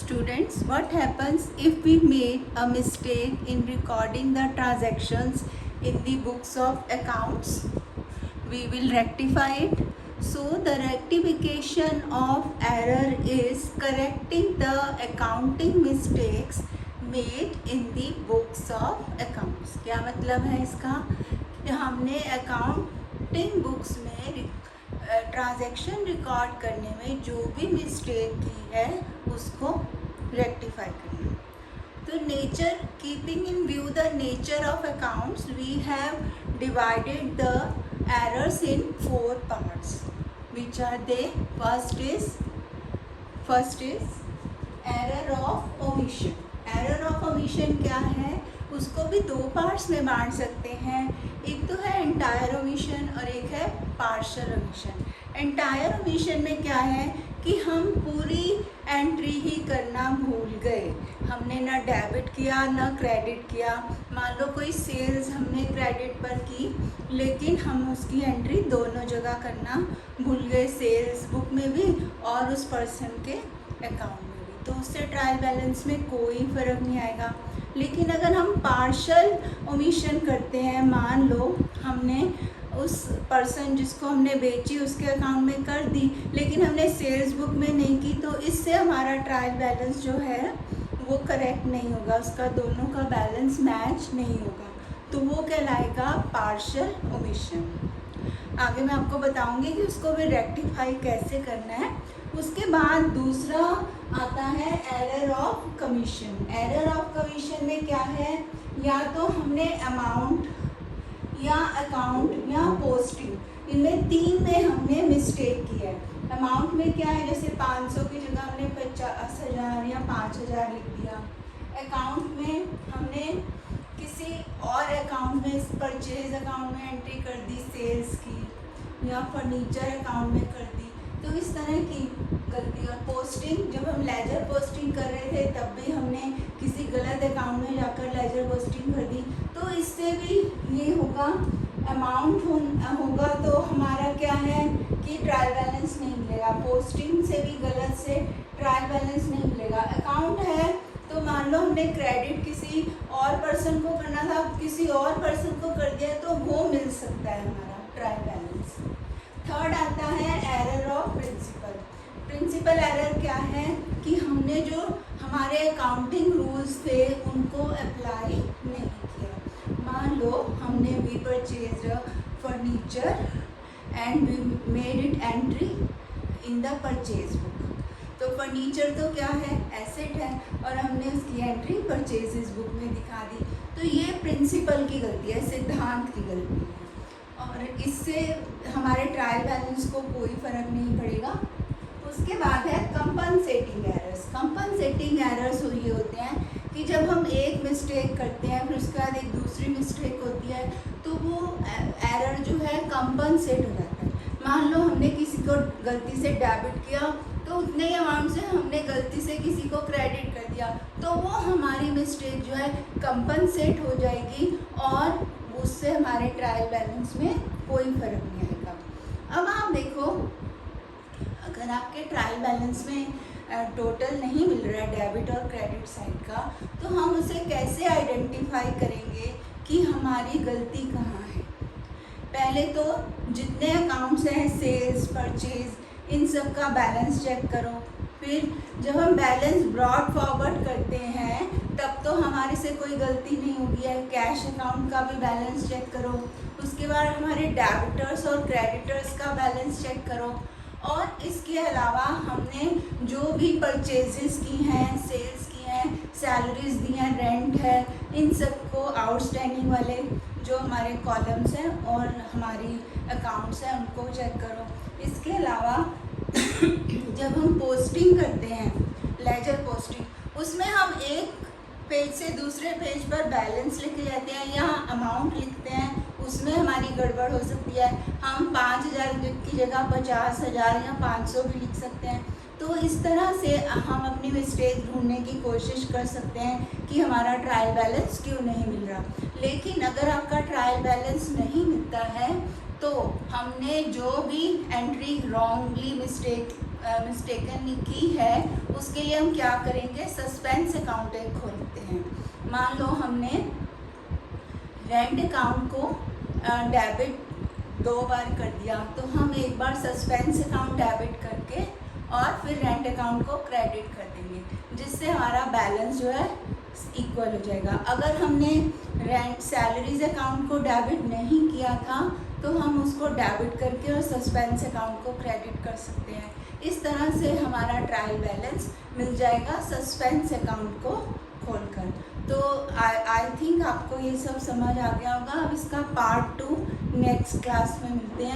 Students, what happens if we made a mistake in recording the transactions in the books of accounts? We will rectify it. So the rectification of error is correcting the accounting mistakes made in the books of accounts. क्या मतलब है इसका कि हमने accounting books में transaction record करने में जो भी मिस्टेक की है उसको रेक्टिफाई करना. तो nature, keeping in view the nature of accounts, we have divided the errors in 4 parts. Which are they? First is error of omission. Error of omission क्या है? उसको भी 2 पार्ट्स में बांट सकते हैं. एक तो है एंटायर ओमिशन और एक है पार्शियल ओमिशन. एंटायर ओमिशन में क्या है कि हम पूरी एंट्री ही करना भूल गए. हमने ना डेबिट किया ना क्रेडिट किया. मान लो कोई सेल्स हमने क्रेडिट पर की लेकिन हम उसकी एंट्री दोनों जगह करना भूल गए, सेल्स बुक में भी और उस पर्सन के अकाउंट में भी. तो उससे ट्रायल बैलेंस में कोई फ़र्क नहीं आएगा. लेकिन अगर हम पार्शियल ओमिशन करते हैं, मान लो हमने उस पर्सन जिसको हमने बेची उसके अकाउंट में कर दी लेकिन हमने सेल्स बुक में नहीं की, तो इससे हमारा ट्रायल बैलेंस जो है वो करेक्ट नहीं होगा, उसका दोनों का बैलेंस मैच नहीं होगा. तो वो कहलाएगा पार्शियल ओमिशन. आगे मैं आपको बताऊंगी कि उसको भी रेक्टिफाई कैसे करना है. उसके बाद दूसरा आता है error of commission. Error of commission में क्या है, या तो हमने अमाउंट या अकाउंट या पोस्टिंग, इनमें 3 में हमने मिस्टेक की है. अमाउंट में क्या है, जैसे 500 की जगह हमने 50,000 या 5,000 लिख दिया. अकाउंट में हमने किसी और अकाउंट में, परचेज अकाउंट में एंट्री कर दी सेल्स की, या फर्नीचर अकाउंट में कर दी. तो इस तरह की गलती. और पोस्टिंग, जब हम लेजर पोस्टिंग कर रहे थे तब भी हमने किसी गलत अकाउंट में जाकर लेजर पोस्टिंग कर दी. तो इससे भी ये होगा, अमाउंट होगा तो हमारा क्या है कि ट्रायल बैलेंस नहीं मिलेगा. पोस्टिंग से भी गलत से ट्रायल बैलेंस नहीं मिलेगा. अकाउंट है तो मान लो हमने क्रेडिट किसी और पर्सन को करना था, किसी और पर्सन को कर दिया तो वो मिल सकता है हमारा ट्रायल बैलेंस. थर्ड आता है error of principle. Principle error क्या है कि हमने जो हमारे अकाउंटिंग रूल्स थे उनको अप्लाई नहीं किया. मान लो हमने we purchase furniture and we made it entry in the purchase book. तो फर्नीचर तो क्या है, एसेट है, और हमने उसकी एंट्री परचेजेस बुक में दिखा दी. तो ये प्रिंसिपल की गलती है, सिद्धांत की गलती है, और इससे हमारे ट्रायल बैलेंस को कोई फ़र्क नहीं पड़ेगा. उसके बाद है कंपनसेटिंग एरर्स. कंपनसेटिंग एरर्स ये होते हैं कि जब हम एक मिस्टेक करते हैं फिर उसके बाद एक दूसरी मिस्टेक होती है तो वो एरर जो है कंपनसेट हो जाता है. मान लो हमने किसी को गलती से डेबिट किया तो उतने ही अमाउंट से हमने गलती से किसी को क्रेडिट कर दिया, तो वो हमारी मिस्टेक जो है कंपनसेट हो जाएगी और उससे हमारे ट्रायल बैलेंस में कोई फ़र्क नहीं आएगा. अब आप देखो, अगर आपके ट्रायल बैलेंस में टोटल नहीं मिल रहा है डेबिट और क्रेडिट साइड का, तो हम उसे कैसे आइडेंटिफाई करेंगे कि हमारी गलती कहाँ है. पहले तो जितने अकाउंट्स हैं, सेल्स, परचेज, इन सब का बैलेंस चेक करो. फिर जब हम बैलेंस ब्रॉड फॉरवर्ड करते हैं तब तो हमारे से कोई गलती नहीं होगी है. कैश अकाउंट का भी बैलेंस चेक करो. उसके बाद हमारे डेबिटर्स और क्रेडिटर्स का बैलेंस चेक करो. और इसके अलावा हमने जो भी परचेजेस की हैं, सेल्स की हैं, सैलरीज दी हैं, रेंट है, इन सबको आउटस्टैंडिंग वाले जो हमारे कॉलम्स हैं और हमारी अकाउंट्स हैं उनको चेक करो. इसके अलावा जब हम पोस्टिंग करते हैं, लेजर पोस्टिंग, उसमें हम एक पेज से दूसरे पेज पर बैलेंस लिख जाते हैं या अमाउंट लिखते हैं, उसमें हमारी गड़बड़ हो सकती है. हम 5,000 की जगह 50,000 या 500 भी लिख सकते हैं. तो इस तरह से हम अपनी मिस्टेक ढूंढने की कोशिश कर सकते हैं कि हमारा ट्रायल बैलेंस क्यों नहीं मिल रहा. लेकिन अगर आपका ट्रायल बैलेंस नहीं मिलता है तो हमने जो भी एंट्री रॉन्गली मिस्टेकनली की है उसके लिए हम क्या करेंगे, सस्पेंस अकाउंट एक खोलते हैं। मान लो हमने रेंट अकाउंट को डेबिट 2 बार कर दिया, तो हम एक बार सस्पेंस अकाउंट डेबिट करके और फिर रेंट अकाउंट को क्रेडिट कर देंगे, जिससे हमारा बैलेंस जो है इक्वल हो जाएगा। अगर हमने रेंट सैलरीज अकाउंट को डेबिट नहीं किया था तो हम उसको डेबिट करके और सस्पेंस अकाउंट को क्रेडिट कर सकते हैं। इस तरह से हमारा ट्रायल बैलेंस मिल जाएगा सस्पेंस अकाउंट को खोलकर। तो आई थिंक आपको ये सब समझ आ गया होगा। अब इसका पार्ट 2 नेक्स्ट क्लास में मिलते हैं।